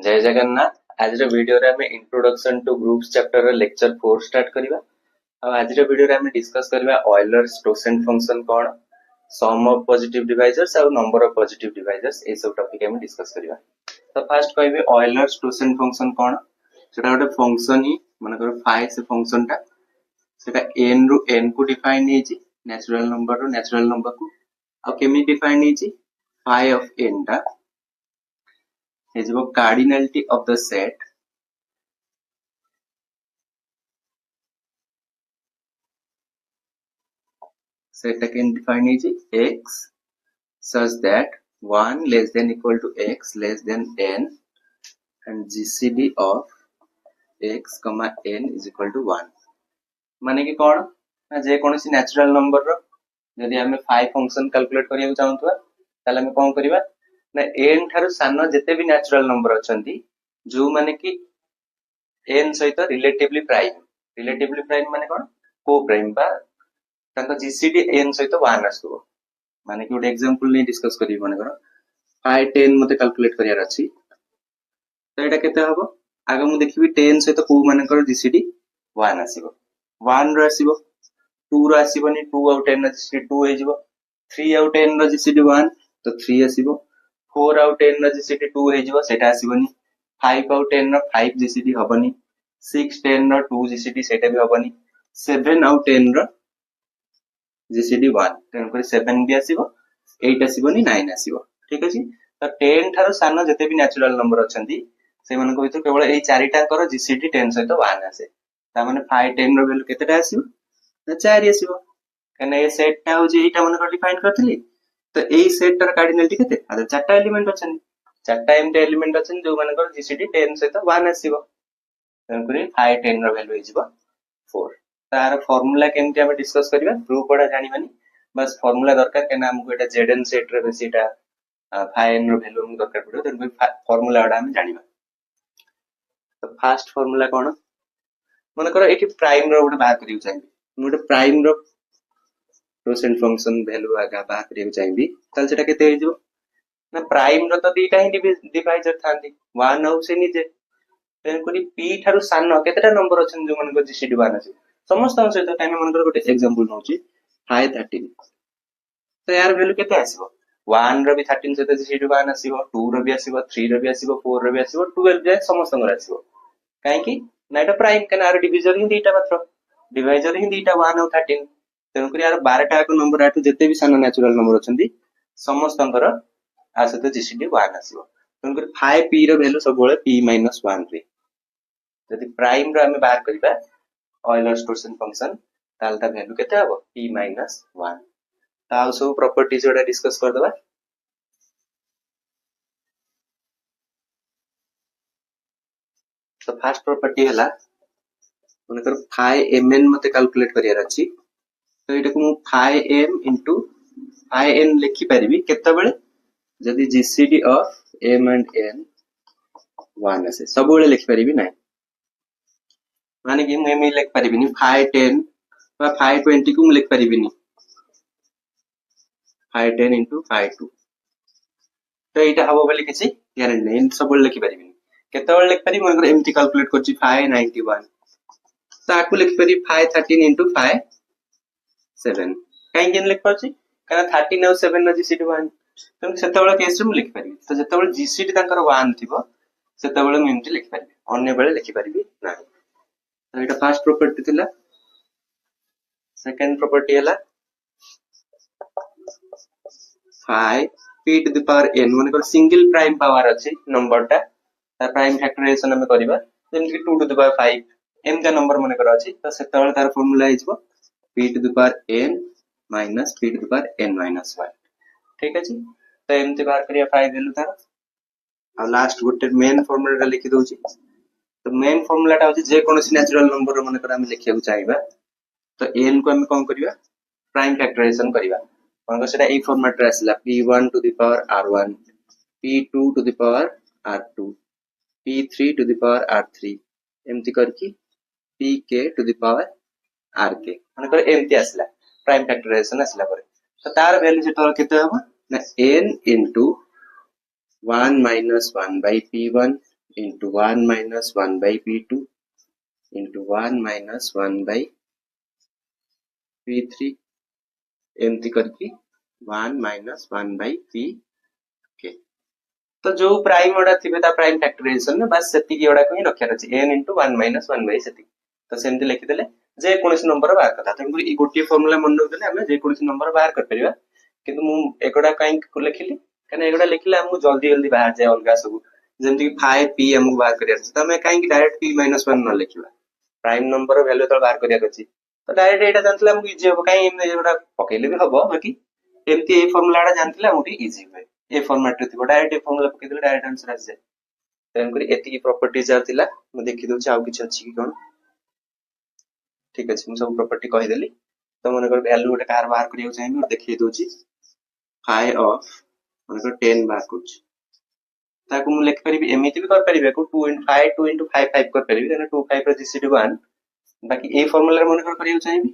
जय जगन्नाथ। आज वीडियो रे हमें introduction to groups chapter lecture 4 start करिवा। आज वीडियो रे हमें डिस्कस करिवा ऑयलर्स टोसेंट फंक्शन कोन, सम ऑफ पॉजिटिव डिवाइजर्स और नंबर ऑफ पॉजिटिव डिवाइजर्स ए सब टॉपिक हमें डिस्कस करिवा। तो फर्स्ट कहबे ऑयलर्स टोसेंट फंक्शन कोन। सेटा गोटे फंक्शन ही मानकर फाइ से फंक्शन टा सेटा n रु n को डिफाइन हेची नेचुरल नंबर रो नेचुरल नंबर को आ केमी डिफाइन हेची फाइ ऑफ n टा is the cardinality of the set can define as x such that 1 less than equal to x less than n and GCD of x comma n is equal to 1 माने कि कोन ना जे कोनसी natural number रो यदि हमें phi function calculate करिया चाहंतबा ताले हमें कोन करिवा ना n थारु सानो जते भी नेचुरल नंबर अछंती जो माने कि n सहित रिलेटिवली प्राइम माने कोन को प्राइम बा तांका जीसीडी n सहित 1 आसबो माने कि ଗୋଟେ एग्जांपल नै डिस्कस करी माने करो फाइ 10 मते कैलकुलेट करियार अछि तो एटा केते हबो आगे मु देखिबी 10 सहित को माने करो जीसीडी 1 आसीबो 1 रो आसीबो 2 रो आसीबोनी 2 आउट 10 रो जीसीडी 2 हे जिवो 3 आउट 10 रो जीसीडी 1 तो 3 आसीबो 4 आउट 10 रो जीसीडी 2 हे जिवो सेटा आसीबोनी 5 आउट 10 रो 5 जीसीडी हबनी 6 10 रो 2 जीसीडी सेटा भी हबनी 7 आउट 10 रो जीसीडी 1 तेन कर 7 भी आसीबो 8 आसीबोनी 9 आसीबो ठीक अछि। तो 10 थारो सानो जते भी नेचुरल नंबर अछंती से मन को भितर केवल एई चारिटा कर जीसीडी 10 सहित 1 आसे ता माने 5 10 रो वैल्यू केतेटा आसीबो ना 4 आसीबो कने ए सेट टा हो जे एटा मन को डिफाइन करथली तो एई सेट टर कार्डिनलिटी केते आ चारटा एलिमेंट अछन चारटा एमटे एलिमेंट अछन जो मन को जीसीडी 10 सहित 1 आसीबो तेन करी 5 10 रो वैल्यू हिजबो 4 तार फार्मूला केमति हम डिस्कस करिवा प्रूफ पडा जानिबानी बस फार्मूला दरकार केना हमको एटा zn सेट रे बेसीटा फाइन रो वैल्यू हम दरकार पड़ो तेन फार्मूला ओडा हम जानिबा। तो फर्स्ट फार्मूला कोन मन करो एठी प्राइम रो ओडा बात करियो चाहिबी मोटे प्राइम रो टोसेंट फंक्शन वैल्यू आगा बात करियो चाहिबी तल सेटा केते हिजबो ना प्राइम रो तो दीटा ही डिवाइजर थांदी 1 औ से निजे तेन करी p थारु सानो केतेटा नंबर अछन जो मन को जीसीडी 1 अछि समस्त सहित टाइम मन को गोटे एग्जांपल नउची 513 तो यार वैल्यू केते आसीबो 1 रो भी 13 सहित जीसीडी 1 आसीबो 2 रो भी आसीबो 3 रो भी आसीबो 4 रो भी आसीबो 12 जाय समस्त को आसीबो काहे कि ना एटा प्राइम केना आर डिविजन ही दीटा मात्र डिवाइजर ही दीटा 1 और 13 तेन करी यार 12 टा को नंबर आटू जते भी सानो नेचुरल नंबर अछंती समस्त को आ सहित जीसीडी 1 आसीबो तेन करी 5p रो वैल्यू सब बोले p - 1 रे यदि प्राइम रो हमें बाहर करिबा ऑयलर्स टोसेंट फंक्शन ताल ता वैल्यू केते हबो p - 1 ताउ सब प्रॉपर्टीज ओडा डिस्कस कर दबा। तो फर्स्ट प्रॉपर्टी हला मनकर फाइ mn मते कैलकुलेट करियार अछि तो एटा को मु फाइ m * फाइ n लिखि परिबी केते बेले जदी GCD of m and n 1 असे सब बेले लिखि परिबी नै माने कि मैं लिख परिबिनी 5 10 बा 5 20 को लिख परिबिनी 5 10 into 5 2 तो एटा हबो बोली किछि ग्यारंटी नै सब बेले लिखि परिबिनी केते बेले लिख परिबी मन एमटी कैलकुलेट करछि 5 91 ताकू लिख परि 5 13 into 5 7 काई केन लिख परछि कारण 13 और 7 न जीसीडी 1 तो सेते बेले केस रे लिख परिबी तो जते बेले जीसीडी तांकर 1 थिबो सेते बेले मैं एमटी लिख परिबी अन्य बेले लिखि परिबी ना तो एटा फर्स्ट प्रॉपर्टी थिला। सेकंड प्रॉपर्टी हला 5 p to the power n मन कर सिंगल प्राइम पावर अछि नंबर टा ता प्राइम फैक्टराइजेशन हम करबा जेम कि 2 to the power 5 m का नंबर मन कर अछि तो सेते तार formula हिजबो p to the power n minus p to the power n minus 1 ठीक अछि। तो एमते बाहर करिया 5 वैल्यू तार आ लास्ट गोटे मेन फार्मूला लिखि दोछि तो मेन फार्मूला टा होछि जे कोनोसी नेचुरल नंबर मन कर हम लिखिया चाहिबा तो n को हम कोन करिवा प्राइम फैक्टराइजेशन करिवा कोन को सेटा ए फॉर्मेट रे आसला p1 to the power r1 p2 to the power r2 p3 to the power r3 एमति करकी pk to the power rk मन कर एमति आसला प्राइम फैक्टराइजेशन आसला पर तो तार वैल्यू सेटा केते हबो ना n into 1 minus 1 by p1 into 1 minus 1 by p2 into 1 minus 1 by p3 एमती करके 1 minus 1 by p के तो जो प्राइम ओडा थिबे ता प्राइम फैक्टराइजेशन में बस सेति की ओडा को ही रखिया अछि n into 1 minus 1 by सेति तो सेमती लिखि देले जे कोनसी नंबर बाहर करता त ई गोटी फार्मूला मन रख देले हमें जे कोनसी नंबर बाहर कर परिबा किंतु मु एकोडा काई लिखिली कने एकोडा लिखिले हमु जल्दी जल्दी बाहर जाय अलगा सब जेमति 5p हमु बाहर करिया अछि त हमें काई डायरेक्ट p minus 1 न लिखिबा प्राइम नंबर वैल्यू तो बाहर करिया अछि तो डायरेक्ट एटा जानतले हमु इजी हो काई एकोडा पकेले भी हबो बाकी एमती ए फार्मूला जानतले हमु इजी होय ए फॉर्मेट रे थिबो डायरेक्ट ए फार्मूला पके देले डायरेक्ट आंसर आ जाय तेन करी एती प्रॉपर्टीज आतिला म देखि दउ छ आउ किछ अछि कि कोन ठीक अछि म सब प्रॉपर्टी कहि देली तो मन कर वैल्यू गोटे कार बाहर करियो चाहिए और देखि दउ छी फाइ ऑफ मन कर 10 बाहर कुछ ताकू म लिख परिबी एमिति भी कर परिबे को 2 into 5 2 into 5 5 कर परिबी देना 2 5 रे जीसीडी 1 बाकी ए फार्मूला रे मन कर करियो चाहिए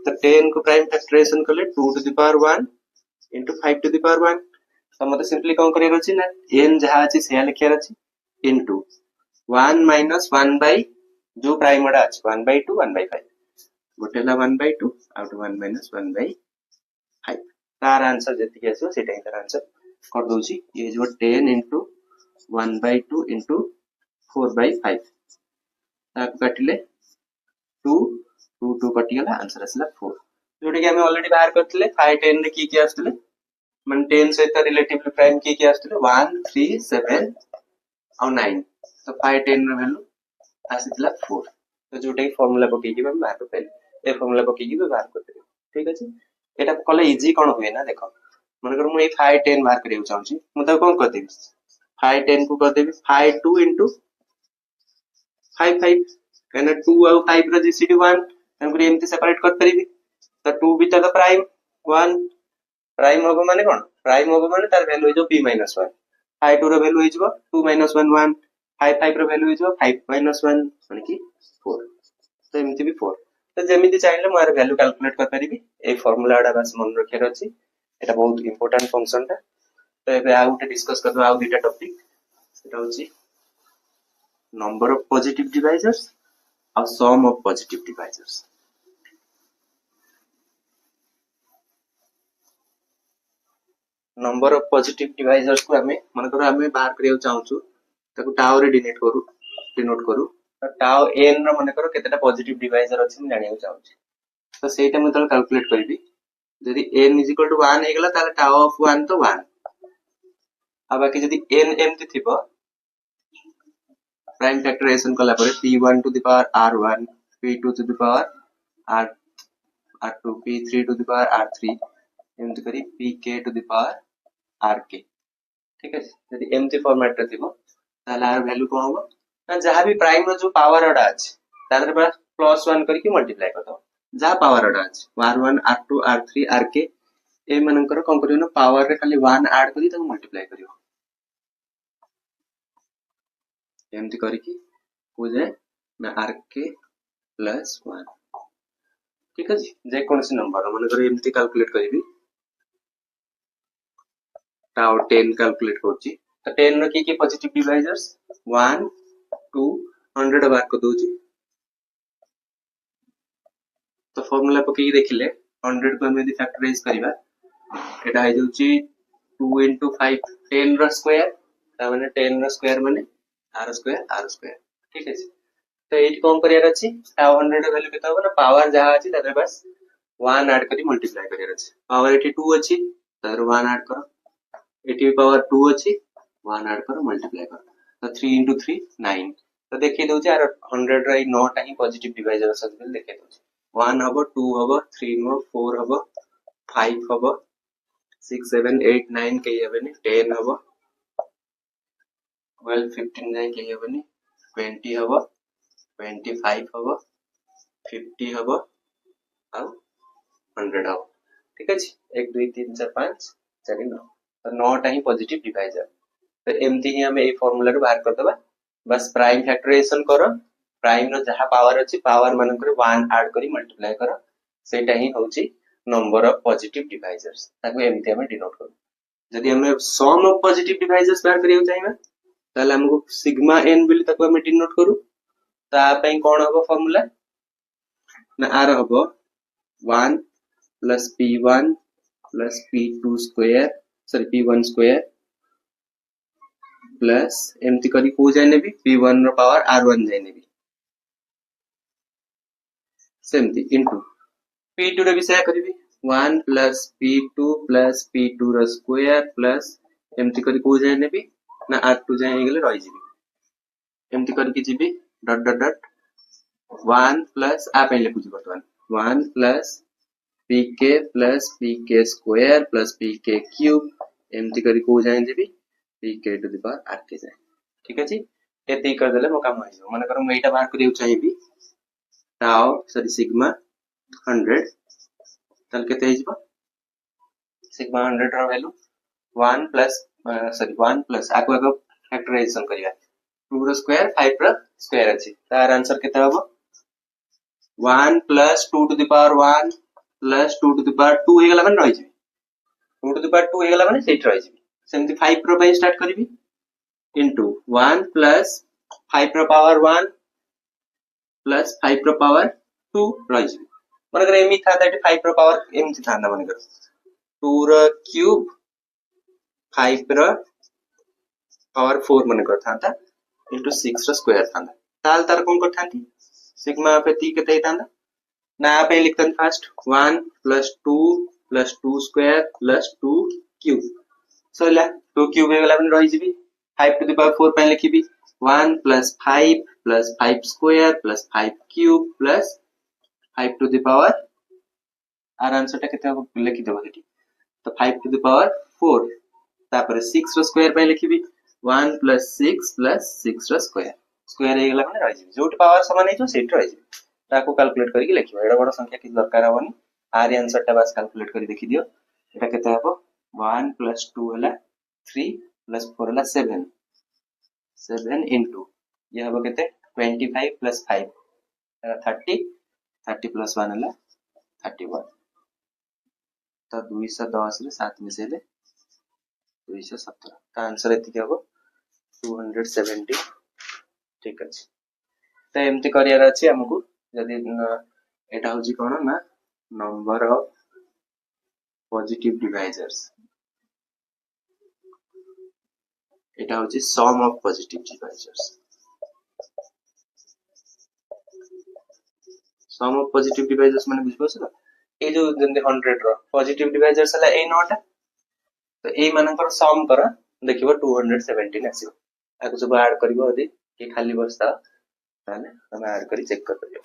तो 10 को प्राइम फैक्टराइजेशन करले 2 to the power 1 into 5 to the power 1 तो मते सिंपली कोन करियर अछि ना n जहा अछि से लिखियर अछि इनटू 1 minus 1 by जो प्राइम ओडा अछि 1 by 2 1 by 5 गोटेला 1 by 2 out 1 minus 1 by 5 तार आंसर जति के आसो सेटा तार आंसर कर दउ छी ये जो 10 into 1 by 2 into 4 by 5 ताक काटिले 2 2 2 कटिगला आंसर आसला 4 जोटे कि हमें ऑलरेडी बाहर करथिले 5 10 रे की आस्तले मन 10 सहित रिलेटिवली प्राइम की आस्तले 1 3 7 और 9 तो 5 10 रे वैल्यू आसीतला 4 तो जोटे फार्मूला पके कि हम बाहर कर ए फार्मूला पके कि बाहर कर ठीक अछि एटा कले इजी कोन होय ना देखो मन कर मु ए 5 10 बाहर करियो चाहू छी मु त कोन कर देबी 5 10 को कर देबी 5 2 into 5 5 कहना 2 और 5 रे जीसीडी 1 हम एमती सेपरेट कर परिबी तो 2 भी तो प्राइम 1 प्राइम होबो माने कोन प्राइम होबो माने तार वैल्यू हो p minus 1 5 2 रो वैल्यू हो जबो 2 minus 1 1 5 5 रो वैल्यू हो जबो 5 minus 1 माने कि 4 तो एमिति भी 4 तो जेमिति चाहिले मार वैल्यू कैलकुलेट कर परिबी ए फार्मूला आडा बस मन रखियर अछि एटा बहुत इंपोर्टेंट फंक्शन ता तो एबे आउट डिस्कस करबा आउ दुटा टॉपिक एटा होछि नंबर ऑफ पॉजिटिव डिवाइजर्स और sum of positive divisors number of positive divisors को हमें मन करो हमें बाहर करियो चाहूछु ताको टाउ रे डिनोट करू टाउ n रो मन करो केतेटा पॉजिटिव डिवाइजर अछि जानियो चाहूछु तो सेटा म तल कैलकुलेट करबी यदि n = 1 हे गला ताले टाउ ऑफ 1 तो 1 आ बाकी यदि n एमति थिबो प्राइम फैक्टराइजेशन कला परे p1 to the power r1 p2 to the power r2 p3 to the power r3 एमति करी pk to the power rk ठीक है यदि एमती फॉर्मेट रे थिबो ताला आर वैल्यू कोन होबो ना जहां भी प्राइम रो जो पावर ओडा अछि तारे पास +1 करके मल्टीप्लाई कर दो जहां पावर ओडा अछि r1 r2 r3 rk ए मनकर कोन करियो ना पावर रे खाली 1 ऐड करी ताको मल्टीप्लाई करियो एमती करके हो जाए ना rk + 1 ठीक है जे कोनसी नंबर मनकर एमती कैलकुलेट करबी टाउ 10 कैलकुलेट करछि तो 10 रो की पॉजिटिव डिवाइजर्स 1 2 100 बार को दोछि तो फार्मूला पके देखिले 100 को हम यदि फैक्टराइज करिबा एटा आ जाउछि 2 into 5 10 रो स्क्वायर ता माने 10 रो स्क्वायर माने r स्क्वायर ठीक है तो एट कोन करियर अछि टाउ 100 रो वैल्यू केता होबो ना पावर जहा अछि तारे बस 1 ऐड करी मल्टीप्लाई करियर अछि पावर एठी 2 अछि तारे 1 ऐड करो एटी पावर 2 अछि 1 ऐड करो मल्टीप्लाई करो तो 3 into 3 9 तो देखि दउ यार 100 रे 9 टा ही पॉजिटिव डिवाइजर सब देखि दउ 1 हबो 2 हबो 3 हबो 4 हबो 5 हबो 6 7 8 9 के हबनी 10 हबो 12 15 9 के हबनी 20 हबो 25 हबो 50 हबो और 100 हबो ठीक अछि 1 2 3 4 5 6 9 तो 9 टा ही पॉजिटिव डिवाइजर तो एमती ही हमें ए फार्मूला रे बाहर कर देबा बस प्राइम फैक्टराइजेशन करो प्राइम रो जहां पावर अछि पावर मानन करे 1 ऐड करी मल्टीप्लाई करो सेटा ही होची नंबर ऑफ पॉजिटिव डिवाइजर्स ताको एमती हमें डिनोट करू जदि हमें सम ऑफ पॉजिटिव डिवाइजर्स बाहर करियो चाहिबा ताले हमको सिग्मा n बोली ताको हम डिनोट करू ता पई कोन हबो फार्मूला ना आर हबो 1 plus p1 plus p2 square sorry p1 square plus एमती करी को जाय नेबी p1 रो पावर r1 जाय नेबी सेमती इनटू p2 रे विषय करबी 1 plus p2 plus p2 रो स्क्वायर plus एमती करी को जाय नेबी ना r2 जाय गेले रहि जिबी एमती करके GB dot dot dot 1 plus आ पहिले बुझी बर्तमान 1 plus pk square plus pk cube एमती करी को जाय GB pk to the power rk जाय ठीक अछि एते कर देले मो काम होई जो माने करू एटा बाहर करियो चाहिबी ताओ सॉरी सिग्मा 100 तल केते हे जिबो सिग्मा 100 रो वैल्यू 1 plus सॉरी 1 plus आको फैक्टराइजेशन करिया 2 रो स्क्वायर 5 रो स्क्वायर अछि तार आंसर केते हबो 1 plus 2 to the power 1 plus 2 to the power 2 हे गेला माने रहि जिबी 2 to the power 2 हे गेला माने सेट रहि जिबी सेमति 5 रो पय स्टार्ट करबी इनटू 1 plus 5 रो पावर 1 plus 5 रो पावर 2 रहि जिबी माने करे एमी था 5 रो पावर एमति था माने कर 2 रो क्यूब 5 रो पावर 4 माने कर था into 6 रो स्क्वायर था ताल तार कोन कर थांती सिग्मा पे ती केते थांदा ना पे लिखतन first 1 plus 2 square plus 2 cube सला 2 cube हे गेला माने रहि जिबी 5 to the power 4 पे लिखिबी 1 plus 5 square plus 5 cube plus 5 to the power r answer टा केते लिखि देबो हेटी तो 5 to the power 4 तापर 6 रो स्क्वायर पे लिखिबी 1 plus 6 रो स्क्वायर हे गेला माने रहि जिबी जोटी पावर समान हे जो सेट रहि जिबी ताको कैलकुलेट करके लिखिबो एडा बड़ संख्या कि दरकार होनी आर आंसर टा बस कैलकुलेट करी देखि दियो एटा केते हबो 1 plus 2 हला 3 plus 4 हला 7 into ये हबो केते 25 plus 5 30 plus 1 हला 31 तो 210 रे 7 मिसेले 217 का आंसर एति हबो 270 ठीक अछि तो एमती करियार अछि हमकु जदी एटा होजी कोन ना नंबर ऑफ पॉजिटिव डिवाइजर्स एटा होजी sum of positive divisors sum of positive divisors माने बुझबो छ ए जो 100 रो पॉजिटिव डिवाइजर्स हला ए नोट तो ए मानकर सम कर देखिबो 217 आसीबो आको सब ऐड करबो यदि के खाली बस्ता ताने हम ऐड करी चेक कर परियो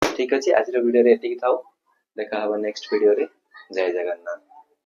ठीक अछि आज रो वीडियो रे एतिक थाउ देखा हबो नेक्स्ट वीडियो रे जय जगन्नाथ।